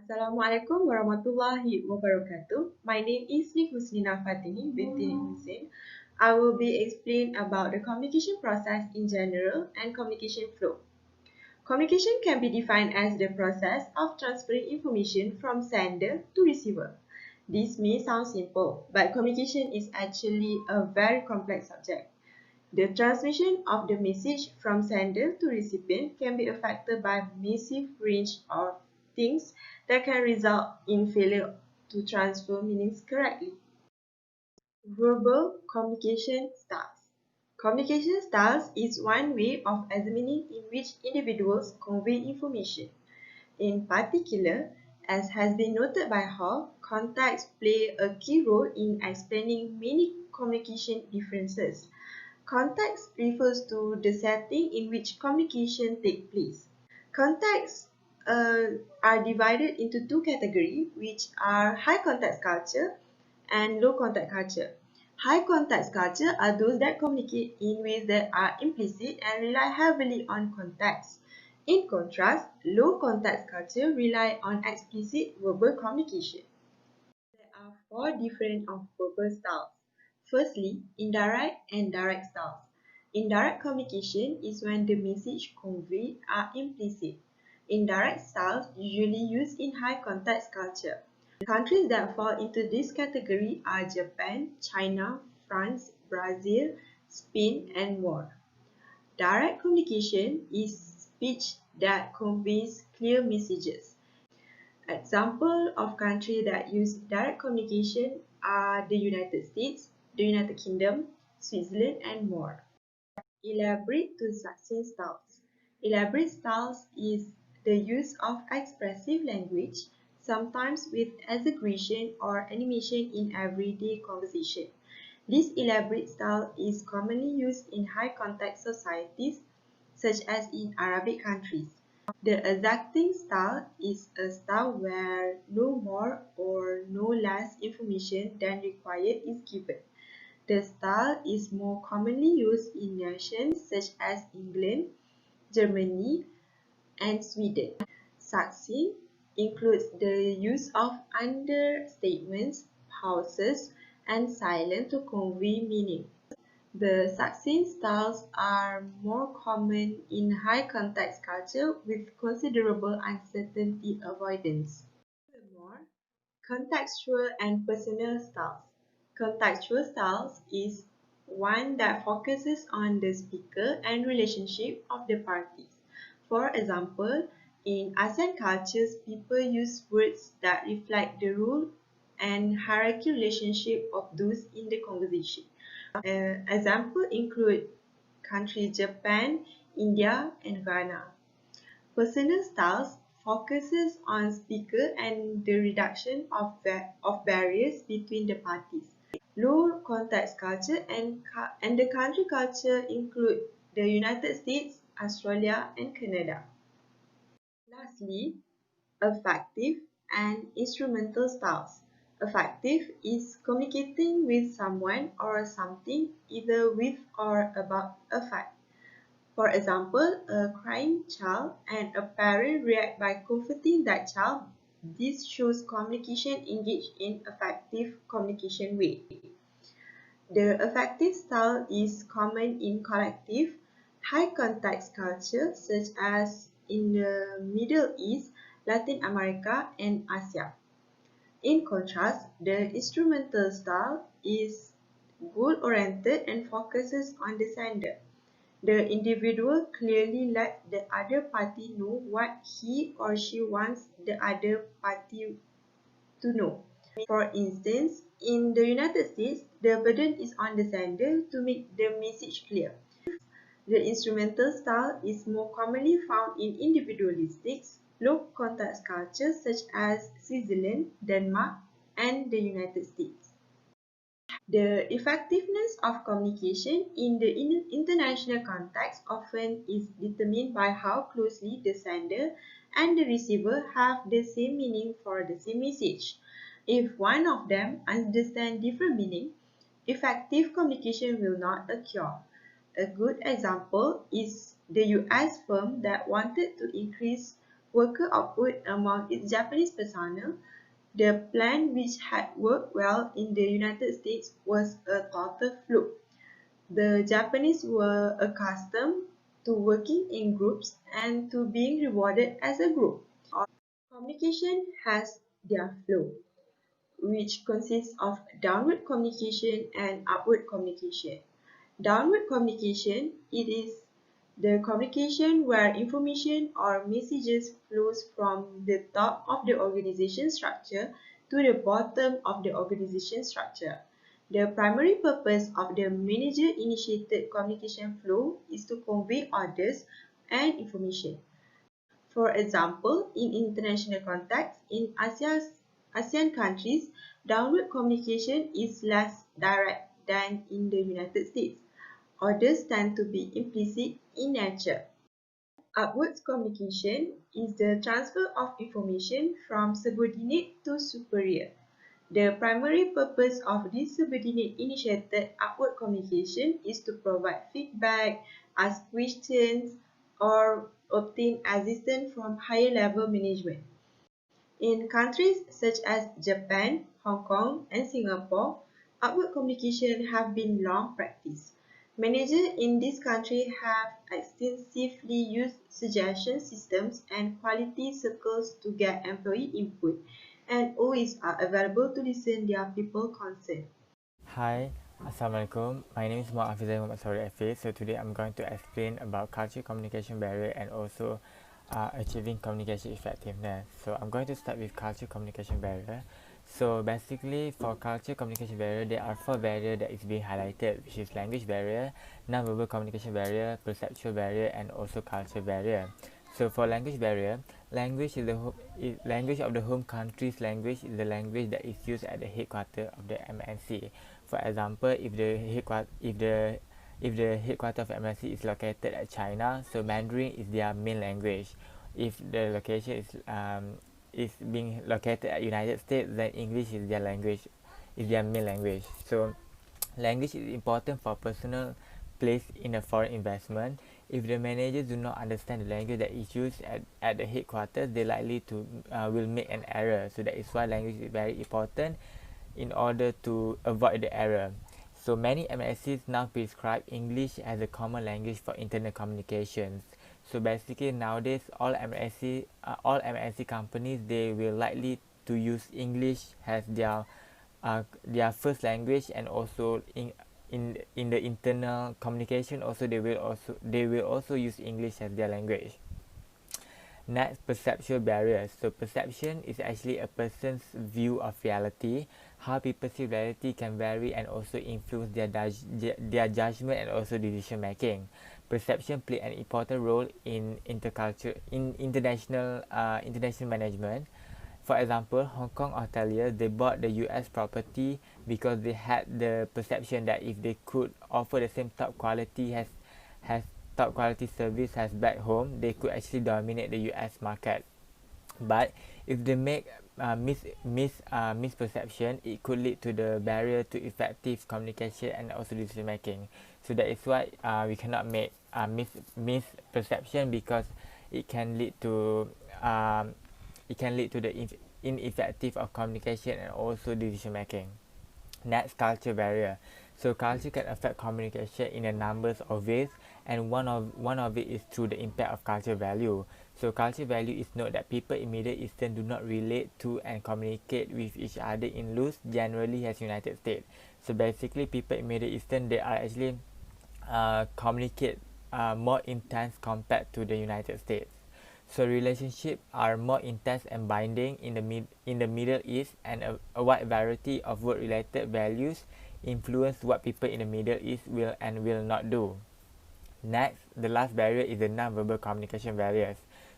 Assalamualaikum warahmatullahi wabarakatuh. My name is Nik Husnina Fatini, binti Nik Hussin. I will be explaining about the communication process in general and communication flow. Communication can be defined as the process of transferring information from sender to receiver. This may sound simple, but communication is actually a very complex subject. The transmission of the message from sender to recipient can be affected by a massive range of things that can result in failure to transfer meanings correctly. Verbal communication styles. Communication styles is one way of examining in which individuals convey information. In particular, as has been noted by Hall, context play a key role in explaining many communication differences. Context refers to the setting in which communication takes place. Contexts are divided into two categories, which are high context culture and low context culture. High context culture are those that communicate in ways that are implicit and rely heavily on context. In contrast, low context culture rely on explicit verbal communication. There are four different of verbal styles. Firstly, indirect and direct styles. Indirect communication is when the message conveyed are implicit. Indirect styles usually used in high context culture. Countries that fall into this category are Japan, China, France, Brazil, Spain, and more. Direct communication is speech that conveys clear messages. Examples of countries that use direct communication are the United States, the United Kingdom, Switzerland, and more. Elaborate to succinct styles. Elaborate styles is the use of expressive language, sometimes with exaggeration or animation in everyday conversation. This elaborate style is commonly used in high-context societies, such as in Arabic countries. The exacting style is a style where no more or no less information than required is given. The style is more commonly used in nations such as England, Germany, and Sweden. Succinct includes the use of understatements, pauses, and silence to convey meaning. The succinct styles are more common in high-context culture with considerable uncertainty avoidance. Furthermore, contextual and personal styles. Contextual styles is one that focuses on the speaker and relationship of the parties. For example, in ASEAN cultures, people use words that reflect the role and hierarchy relationship of those in the conversation. Examples include countries Japan, India, and Ghana. Personal styles focuses on speaker and the reduction of barriers between the parties. Low context culture and the country culture include the United States, Australia, and Canada. Lastly, affective and instrumental styles. Affective is communicating with someone or something either with or about a fact. For example, a crying child and a parent react by comforting that child. This shows communication engaged in effective communication way. The affective style is common in collective, high-context culture such as in the Middle East, Latin America, and Asia. In contrast, the instrumental style is goal-oriented and focuses on the sender. The individual clearly let the other party know what he or she wants the other party to know. For instance, in the United States, the burden is on the sender to make the message clear. The instrumental style is more commonly found in individualistic, low-context cultures such as Switzerland, Denmark, and the United States. The effectiveness of communication in the international context often is determined by how closely the sender and the receiver have the same meaning for the same message. If one of them understands different meaning, effective communication will not occur. A good example is the US firm that wanted to increase worker output among its Japanese personnel, the plan which had worked well in the United States was a total fluke. The Japanese were accustomed to working in groups and to being rewarded as a group. Communication has their flow, which consists of downward communication and upward communication. Downward communication, it is the communication where information or messages flows from the top of the organization structure to the bottom of the organization structure. The primary purpose of the manager-initiated communication flow is to convey orders and information. For example, in international context, in ASEAN countries, downward communication is less direct than in the United States. Orders tend to be implicit in nature. Upwards communication is the transfer of information from subordinate to superior. The primary purpose of this subordinate-initiated upward communication is to provide feedback, ask questions, or obtain assistance from higher-level management. In countries such as Japan, Hong Kong, and Singapore, upward communication have been long practiced. Managers in this country have extensively used suggestion systems and quality circles to get employee input and always are available to listen their people concerned. Hi, Assalamualaikum. My name is Mohd Sawari Effis. So today I'm going to explain about culture communication barrier and also achieving communication effectiveness. So I'm going to start with culture communication barrier. So basically for culture communication barrier, there are four barriers that is being highlighted, which is language barrier, non-verbal communication barrier, perceptual barrier, and also culture barrier. So for language barrier, language of the home country's language is the language that is used at the headquarters of the MNC. For example, if the headquarters of MNC is located at China, so Mandarin is their main language. If the location is being located at United States, then English is their language, is their main language. So language is important for personal place in a foreign investment. If the managers do not understand the language that is used at the headquarters, they likely to will make an error. So that is why language is very important in order to avoid the error. So many MSCs now prescribe English as a common language for internal communications. So basically nowadays all MSC companies, they will likely to use English as their first language, and also in the internal communication also they will also use English as their language. Next, perceptual barriers. So perception is actually a person's view of reality. How people see reality can vary and also influence their judgment and also decision making. Perception play an important role in international management. For example, Hong Kong hoteliers, they bought the US property because they had the perception that if they could offer the same has top quality service as back home, they could actually dominate the US market. But if they make misperception, it could lead to the barrier to effective communication and also decision making. So that is why we cannot make misperception, because it can lead to the ineffective of communication and also decision making. Next, culture barrier. So culture can affect communication in a number of ways, and one of it is through the impact of culture value. So culture value is note that people in Middle Eastern do not relate to and communicate with each other in loose, generally as United States. So basically, people in Middle Eastern, they are actually communicate more intense compared to the United States. So relationships are more intense and binding in the Middle East, and a wide variety of work-related values influence what people in the Middle East will and will not do. Next, the last barrier is the non-verbal communication barriers.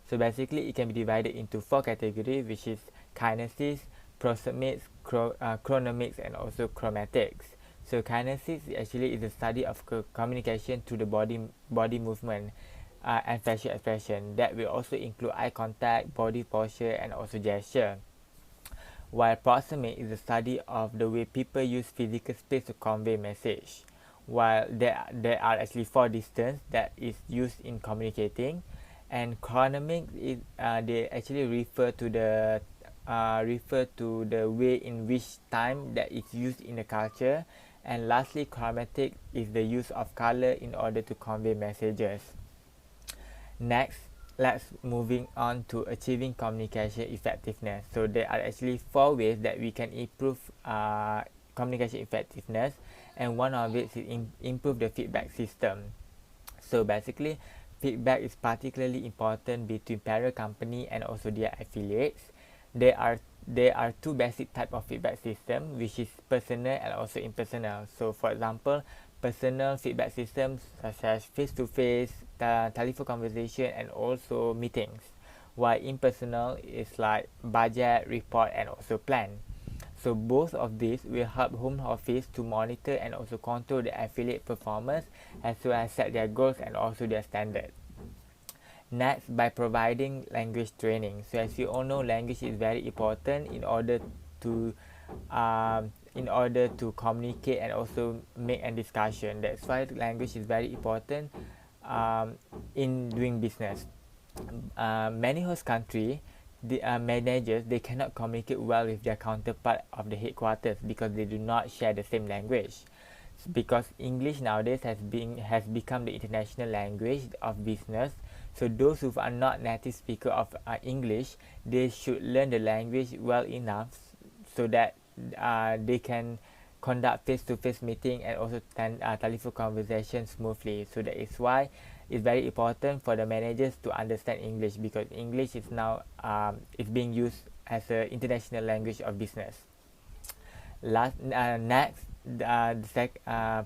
So basically, it can be divided into four categories, which is kinesis, proxemics, chronomics, and also chromatics. So kinesis actually is the study of communication through the body movement and facial expression. That will also include eye contact, body posture, and also gesture. While proxemic is the study of the way people use physical space to convey message. While there are actually four distance that is used in communicating, And chronomics is they actually refer to the way in which time that is used in the culture. And lastly, chromatic is the use of color in order to convey messages. Next, let's moving on to achieving communication effectiveness. So there are actually 4 ways that we can improve communication effectiveness, and one of it is improve the feedback system. So basically, feedback is particularly important between parent company and also their affiliates. There are there are 2 basic type of feedback system, which is personal and also impersonal. So for example, personal feedback systems such as face-to-face, telephone conversation, and also meetings. While impersonal is like budget, report, and also plan. So both of these will help home office to monitor and also control the affiliate performance, as well as set their goals and also their standard. Next, by providing language training. So as you all know, language is very important to communicate and also make a discussion. That's why language is very important in doing business. Many host country, the managers, they cannot communicate well with their counterpart of the headquarters because they do not share the same language. Because English nowadays has become the international language of business. So those who are not native speaker of English, they should learn the language well enough so that they can conduct face-to-face meeting and also telephone conversation smoothly. So that is why it's very important for the managers to understand English, because English is now is being used as an international language of business. Next,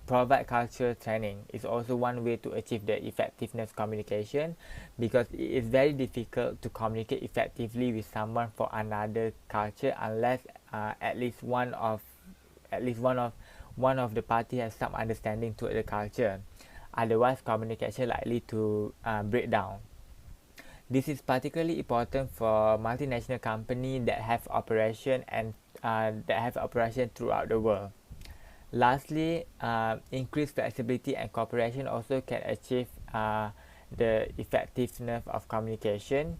provide cultural training is also one way to achieve the effectiveness communication, because it is very difficult to communicate effectively with someone for another culture unless at least one of the party has some understanding to the culture. Otherwise, communication likely to break down. This is particularly important for multinational companies that have operation throughout the world. Lastly, increased flexibility and cooperation also can achieve the effectiveness of communication,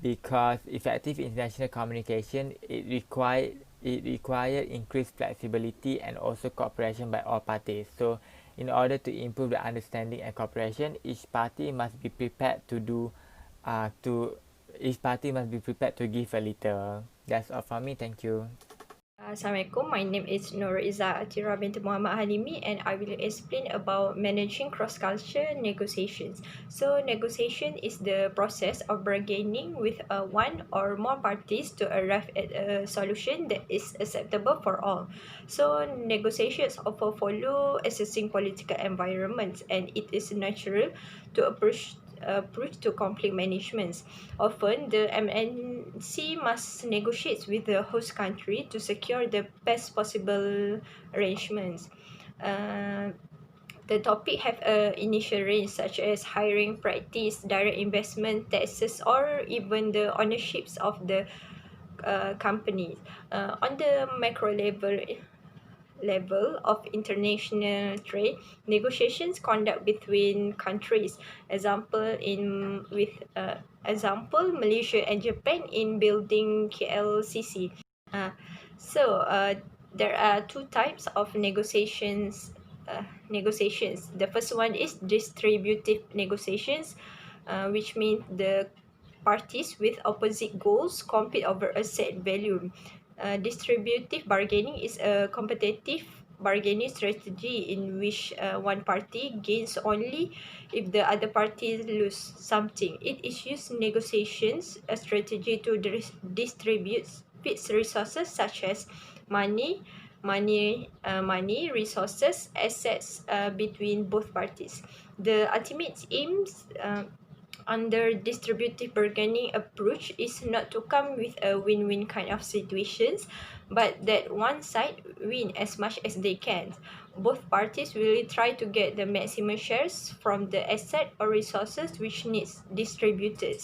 because effective international communication it require increased flexibility and also cooperation by all parties. So in order to improve the understanding and cooperation, to each party must be prepared to give a little. That's all from me. Thank you. Assalamualaikum. My name is Izzah Athirah binti Muhammad Halimi, and I will explain about managing cross-culture negotiations. So negotiation is the process of bargaining with one or more parties to arrive at a solution that is acceptable for all. So negotiations often follow assessing political environments, and it is natural to approach to conflict management. Often, the MNC must negotiate with the host country to secure the best possible arrangements. Uh, the topic have a initial range such as hiring practice, direct investment, taxes, or even the ownerships of the companies. On the macro level of international trade, negotiations conduct between countries. Example Malaysia and Japan in building KLCC. Uh, so there are 2 types of negotiations. The first one is distributive negotiations, which means the parties with opposite goals compete over a set value. Distributive bargaining is a competitive bargaining strategy in which one party gains only if the other party lose something. It issues negotiations a strategy to distribute fixed resources such as money, resources, assets between both parties. The ultimate aims under distributive bargaining approach is not to come with a win-win kind of situations, but that one side win as much as they can. Both parties will try to get the maximum shares from the asset or resources which needs distributed.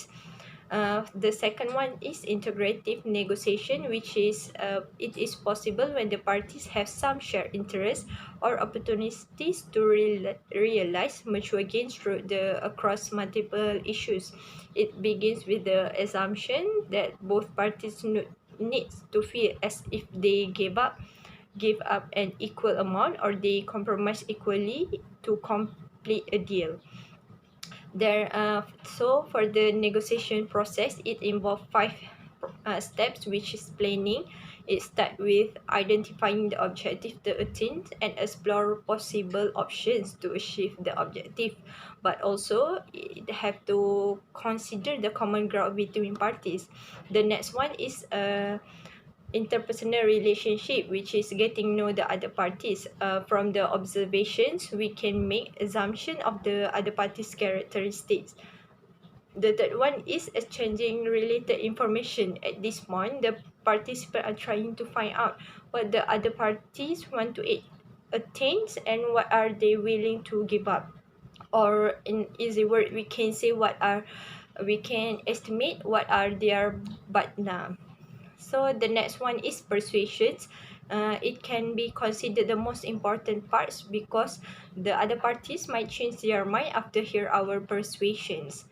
The second one is integrative negotiation, which is it is possible when the parties have some shared interests or opportunities to realize mutual gains through across multiple issues. It begins with the assumption that both parties needs to feel as if they give up an equal amount or they compromise equally to complete a deal. So for the negotiation process, it involves five steps, which is planning. It starts with identifying the objective to attain and explore possible options to achieve the objective. But also, it have to consider the common ground between parties. The next one is interpersonal relationship, which is getting know the other parties. From the observations, we can make assumption of the other party's characteristics. The third one is exchanging related information. At this point, the participants are trying to find out what the other parties want to attain and what are they willing to give up. Or in easy word, we can estimate what are their but now. So the next one is persuasions. It can be considered the most important parts because the other parties might change their mind after hear our persuasions.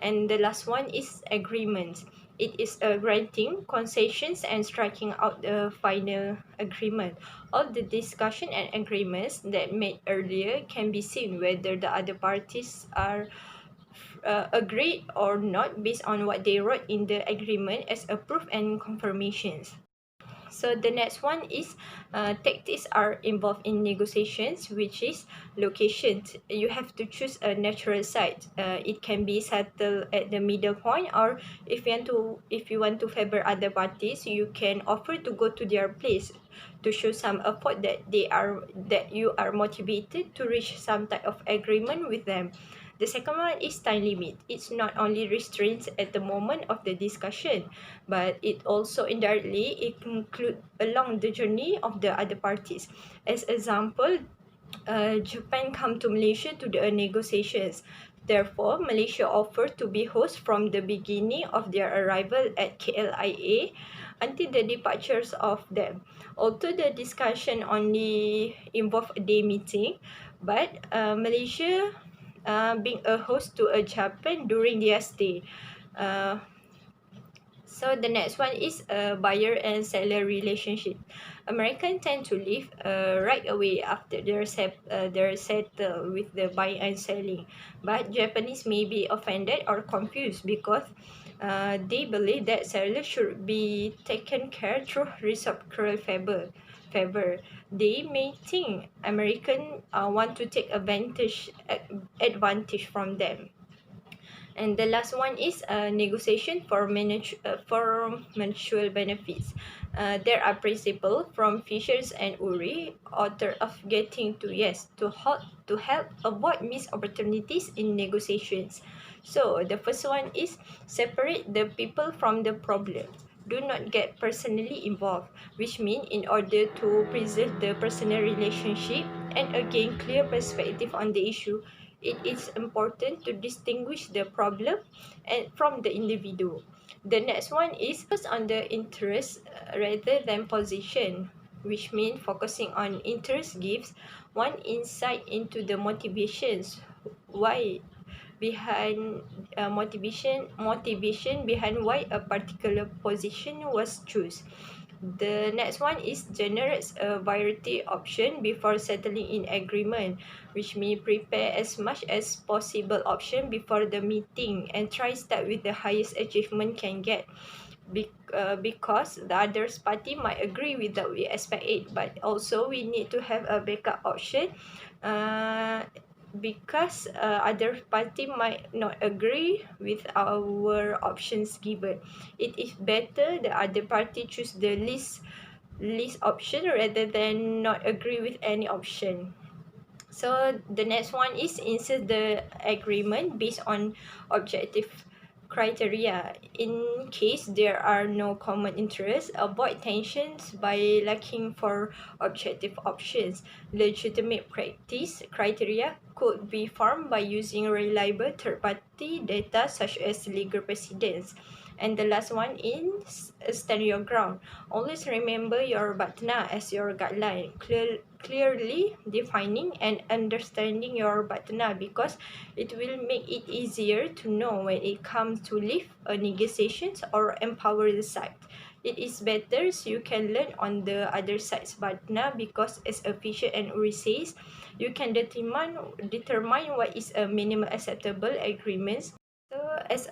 And the last one is agreements. It is granting concessions and striking out the final agreement. All the discussion and agreements that made earlier can be seen whether the other parties are agreed or not based on what they wrote in the agreement as a proof and confirmations. So the next one is tactics are involved in negotiations, which is locations. You have to choose a natural site. It can be settled at the middle point, or if you want to favor other parties, you can offer to go to their place to show some effort that you are motivated to reach some type of agreement with them. The second one is time limit. It's not only restraints at the moment of the discussion, but it also indirectly include along the journey of the other parties. As example, Japan come to Malaysia to the negotiations. Therefore, Malaysia offered to be host from the beginning of their arrival at KLIA until the departures of them. Although the discussion only involved a day meeting, but Malaysia being a host to a Japan during their stay. Uh, so the next one is a buyer and seller relationship. Americans tend to leave right away after they're settled with the buying and selling. But Japanese may be offended or confused because they believe that sellers should be taken care through reciprocal favor. They may think American want to take advantage from them. And the last one is negotiation for mutual benefits. There are principles from Fishers and Uri, author of Getting to Yes, to help avoid missed opportunities in negotiations. So the first one is separate the people from the problem. Do not get personally involved, which means in order to preserve the personal relationship and again clear perspective on the issue, it is important to distinguish the problem and from the individual. The next one is focus on the interest rather than position, which means focusing on interest gives one insight into the motivations why behind motivation behind why a particular position was chosen. The next one is generates a variety option before settling in agreement, which means prepare as much as possible option before the meeting and try start with the highest achievement can get. Because the other party might agree with that we expect it, but also we need to have a backup option. Because other party might not agree with our options given. It is better the other party choose the least option rather than not agree with any option. So the next one is insert the agreement based on objective criteria. In case there are no common interests, avoid tensions by looking for objective options. Legitimate practice criteria could be formed by using reliable third-party data such as legal precedents. And the last one is stand your ground. Always remember your batna as your guideline. Clearly defining and understanding your batna, because it will make it easier to know when it comes to leave a negotiations or empower the side. It is better so you can learn on the other side's partner, because as Efficient and Uri says, you can determine what is a minimum acceptable agreement. So as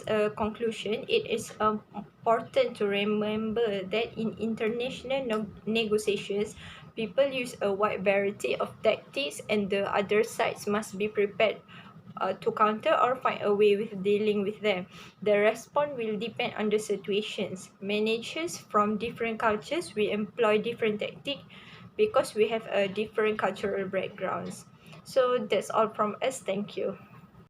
a conclusion, it is important to remember that in international negotiations, people use a wide variety of tactics, and the other sides must be prepared to counter or find a way with dealing with them. The response will depend on the situations. Managers from different cultures will employ different tactics because we have a different cultural backgrounds. So that's all from us. Thank you.